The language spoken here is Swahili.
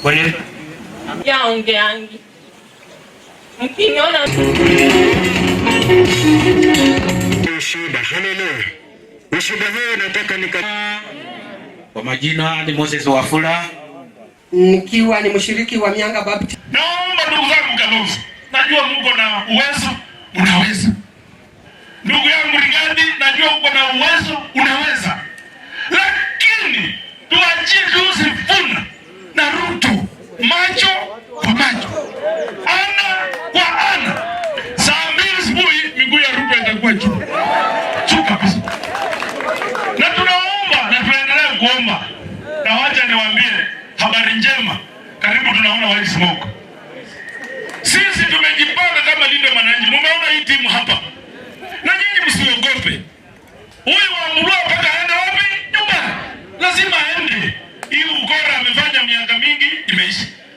Kwani yaongeangi mkiniona ushuhuda huu nataka kwa majina ni Moses Wafula, nikiwa ni mshiriki wa Mianga Baptist. Naomba ndugu zangu Kalonzo, najua mko na uwezo, unaweza. Ndugu yangu Rigadi, najua uko na uwezo, unaweza. Lakini tuachie Sifuna na Ruto macho kwa macho, ana kwa ana. Saa 2 asubuhi miguu ya Ruto itakuwa juu kabisa. Na tunaomba na tuendelee kuomba. Na wacha niwaambie habari njema. Karibu tunaona White Smoke. Sisi tumejipanga kama Linda Mwananchi. Mumeona hii timu hapa. Na nyinyi msiogope. Huyu wa Mulwa mpaka aende wapi? Nyumbani. Lazima aende. Hii ukora amefanya